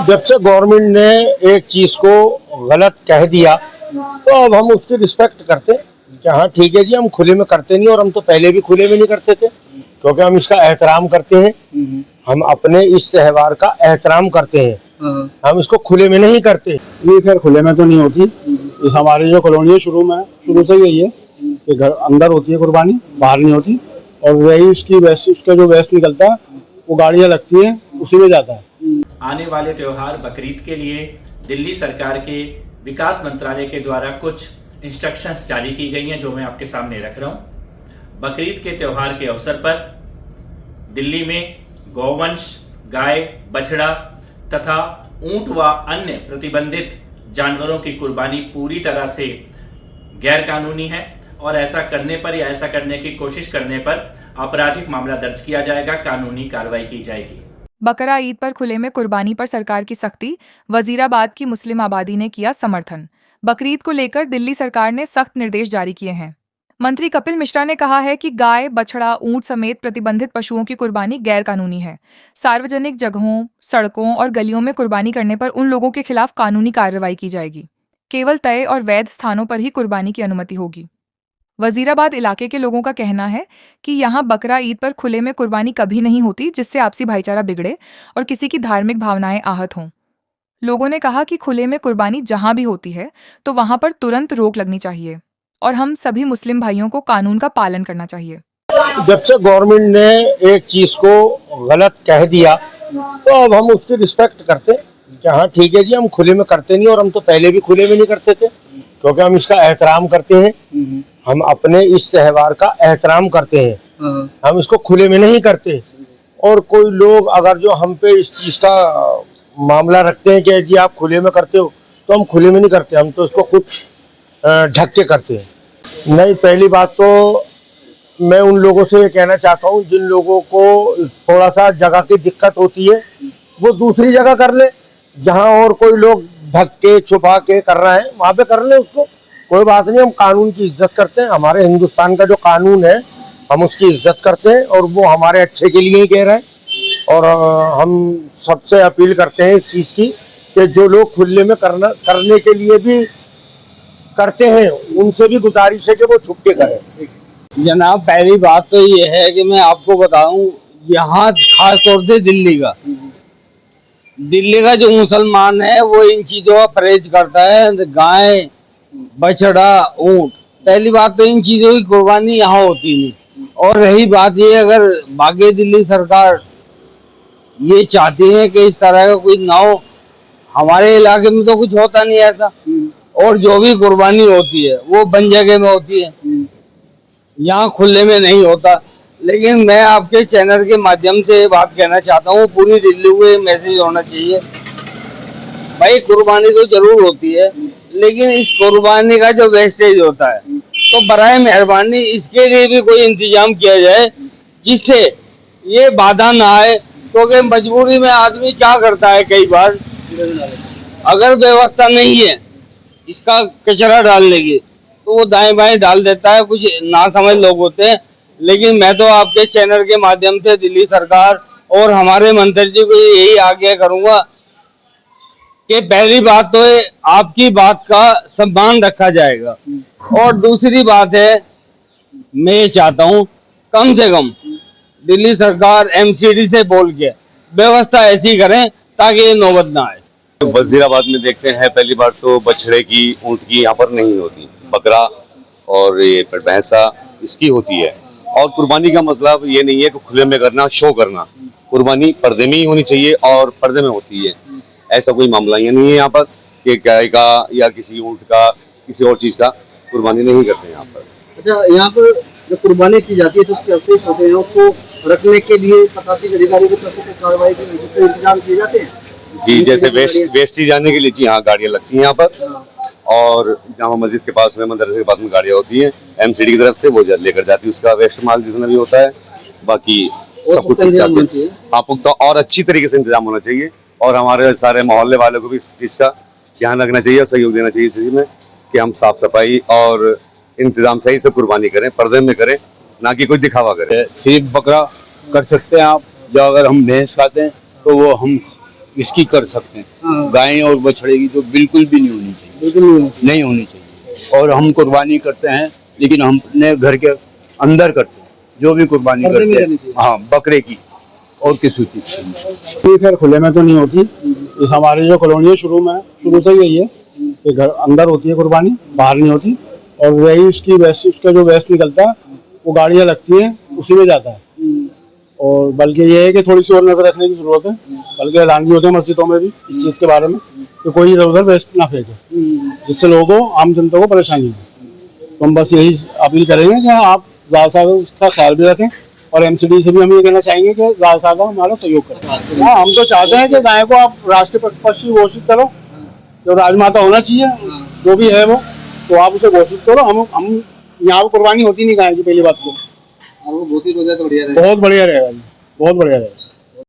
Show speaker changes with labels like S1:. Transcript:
S1: जब से गवर्नमेंट ने एक चीज को गलत कह दिया तो अब हम उसकी रिस्पेक्ट करते हैं कि हाँ ठीक है जी, हम खुले में करते नहीं, और हम तो पहले भी खुले में नहीं करते थे क्योंकि हम इसका एहतराम करते हैं। हम अपने इस त्योहार का एहतराम करते हैं, हम इसको खुले में नहीं करते।
S2: नहीं, खैर खुले में तो नहीं होती। इस हमारी जो कॉलोनी है शुरू से ही यही है कि घर अंदर होती है कुर्बानी, बाहर नहीं होती। और वही उसका जो वेस्ट निकलता है वो गाड़ियाँ लगती है, उसी में जाता है।
S3: आने वाले त्योहार बकरीद के लिए दिल्ली सरकार के विकास मंत्रालय के द्वारा कुछ इंस्ट्रक्शंस जारी की गई हैं जो मैं आपके सामने रख रहा हूं। बकरीद के त्योहार के अवसर पर दिल्ली में गौवंश, गाय, बछड़ा तथा ऊंट व अन्य प्रतिबंधित जानवरों की कुर्बानी पूरी तरह से गैरकानूनी है और ऐसा करने पर या ऐसा करने की कोशिश करने पर आपराधिक मामला दर्ज किया जाएगा, कानूनी कार्रवाई की जाएगी।
S4: बकरा ईद पर खुले में कुर्बानी पर सरकार की सख्ती, वजीराबाद की मुस्लिम आबादी ने किया समर्थन। बकरीद को लेकर दिल्ली सरकार ने सख्त निर्देश जारी किए हैं। मंत्री कपिल मिश्रा ने कहा है कि गाय, बछड़ा, ऊंट समेत प्रतिबंधित पशुओं की कुर्बानी गैरकानूनी है। सार्वजनिक जगहों, सड़कों और गलियों में कुर्बानी करने पर उन लोगों के खिलाफ कानूनी कार्रवाई की जाएगी। केवल तय और वैध स्थानों पर ही कुर्बानी की अनुमति होगी। वजीराबाद इलाके के लोगों का कहना है कि यहाँ बकरा ईद पर खुले में कुर्बानी कभी नहीं होती, जिससे आपसी भाईचारा बिगड़े और किसी की धार्मिक भावनाएं आहत हों। लोगों ने कहा कि खुले में कुर्बानी जहां भी होती है तो वहां पर तुरंत रोक लगनी चाहिए और हम सभी मुस्लिम भाइयों को कानून का पालन करना चाहिए।
S1: जब से गवर्नमेंट ने एक चीज को गलत कह दिया तो अब हम उसकी रिस्पेक्ट करते हैं कि हाँ ठीक है जी, हम खुले में करते नहीं, और हम तो पहले भी खुले में नहीं करते थे क्योंकि हम इसका एहतराम करते हैं। हम अपने इस त्योहार का एहतराम करते हैं, हम इसको खुले में नहीं करते। और कोई लोग अगर जो हम पे इस चीज का मामला रखते हैं कि जी आप खुले में करते हो, तो हम खुले में नहीं करते, हम तो इसको खुद ढक के करते हैं। नहीं, पहली बात तो मैं उन लोगों से ये कहना चाहता हूँ जिन लोगों को थोड़ा सा जगह की दिक्कत होती है वो दूसरी जगह कर ले, जहाँ और कोई लोग ढक के छुपा के कर रहे हैं वहाँ पे कर ले, उसको कोई बात नहीं। हम कानून की इज्जत करते हैं, हमारे हिंदुस्तान का जो कानून है हम उसकी इज्जत करते हैं और वो हमारे अच्छे के लिए ही कह रहे हैं। और हम सबसे अपील करते हैं इस चीज़ की कि जो लोग खुले में करने के लिए भी करते हैं उनसे भी गुजारिश है कि वो छुप के करें।
S2: जनाब, पहली बात तो ये है कि मैं आपको बताऊं, यहाँ खास तौर से दिल्ली का जो मुसलमान है वो इन चीज़ों का परहेज करता है। गाय, बछड़ा, ऊंट, पहली बात तो इन चीज़ों की कुर्बानी यहाँ होती नहीं। और रही बात ये, अगर भाग्य दिल्ली सरकार ये चाहती है कि इस तरह का कोई ना हो, हमारे इलाके में तो कुछ होता नहीं ऐसा। और जो भी कुर्बानी होती है वो बंद जगह में होती है, यहाँ खुले में नहीं होता। लेकिन मैं आपके चैनल के माध्यम से बात कहना चाहता हूँ, पूरी दिल्ली को ये मैसेज होना चाहिए, भाई कुर्बानी तो जरूर होती है लेकिन इस कुर्बानी का जो वेस्टेज होता है तो बराए मेहरबानी इसके लिए भी कोई इंतजाम किया जाए जिससे ये बाधा ना आए। क्योंकि मजबूरी में आदमी क्या करता है, कई बार अगर व्यवस्था नहीं है इसका कचरा डालने की तो वो दाएं बाएं डाल देता है, कुछ नासमझ लोग होते हैं। लेकिन मैं तो आपके चैनल के माध्यम से दिल्ली सरकार और हमारे मंत्री जी को यही आग्रह करूंगा कि पहली बात तो आपकी बात का सम्मान रखा जाएगा, और दूसरी बात है मैं ये चाहता हूँ कम से कम दिल्ली सरकार एमसीडी से बोल के व्यवस्था ऐसी करें ताकि ये नौबत ना आए।
S5: वजीराबाद में देखते हैं, पहली बार तो बछड़े की, ऊंट की यहाँ पर नहीं होती, बकरा और ये भैंसा इसकी होती है। और कुर्बानी का मतलब ये नहीं है कि खुले में करना, शो करना। कुर्बानी पर्दे में ही होनी चाहिए और पर्दे में होती है, ऐसा कोई मामला ये नहीं है यहाँ पर कि गाय का या किसी ऊंट का, किसी और चीज का कुर्बानी नहीं करते यहाँ पर।
S6: अच्छा, यहाँ पर जब कुर्बानी की जाती है तो उसके अवशेष होते हैं, उसको रखने के लिए प्रशासनिक अधिकारियों की तरफ से कार्रवाई के इंतजाम किए जाते हैं
S5: जी। जैसे वेस्ट जाने के लिए जी हाँ गाड़ियाँ लगती हैं यहाँ पर, और जामा मस्जिद के पास में, मदरसे के पास में गाड़ियाँ होती हैं एमसीडी की तरफ से, वो लेकर जाती है उसका वेस्ट माल जितना भी होता है। बाकी सब कुछ पुख्ता और अच्छी तरीके से इंतजाम होना चाहिए, और हमारे सारे मोहल्ले वालों को भी इस चीज़ का ध्यान रखना चाहिए, सहयोग देना चाहिए इस चीज़ में कि हम साफ सफाई और इंतजाम सही से कुर्बानी करें, पर्दे में करें, ना कि कोई दिखावा करें।
S2: सिर्फ बकरा कर सकते हैं आप, जो अगर हम भैंस खाते हैं तो वो हम
S7: इसकी कर सकते हैं।
S6: हाँ।
S7: गाय और बछड़े की तो बिल्कुल भी नहीं होनी चाहिए,
S6: बिल्कुल नहीं होना चाहिए।
S7: नहीं होनी चाहिए। और हम कुर्बानी करते हैं, लेकिन हम अपने घर के अंदर करते हैं, जो भी कुर्बानी
S6: पर्दे में
S7: करते
S6: करनी
S7: हैं।
S6: चाहिए।
S7: हाँ, बकरे की और किसी चीज की नहीं।
S8: ये खैर खुले में तो नहीं होती। इस हमारी जो कॉलोनी है शुरू से ही यही है कि घर अंदर होती है कुर्बानी, बाहर नहीं होती। और वही उसकी वेस्ट, उसका जो वेस्ट निकलता है वो गाड़ियाँ लगती हैं, उसी में जाता है। और बल्कि ये है कि थोड़ी सी और नजर रखने की जरूरत है। बल्कि ऐलान भी होते हैं मस्जिदों में भी इस चीज़ के बारे में कि कोई इधर उधर वेस्ट ना फेंके, जिससे लोगों को, आम जनता को परेशानी हो। तो हम बस यही अपील करेंगे कि आप ज़्यादा से ज़्यादा उसका ख्याल भी रखें। और एमसीडी से भी हम ये कहना चाहेंगे कि ज़्यादा से ज़्यादा हमारा सहयोग करें। हाँ, हम तो चाहते हैं कि गाय को आप राष्ट्रीय पशु घोषित करो, जो राजमाता होना चाहिए, जो भी है वो, तो आप उसे घोषित करो। हम यहाँ पर कुर्बानी होती नहीं गाय की, पहली बात तो
S6: और वो घोषित हो जाए तो बढ़िया रहेगा।
S8: बहुत बढ़िया रहेगा जी, बहुत बढ़िया रहेगा।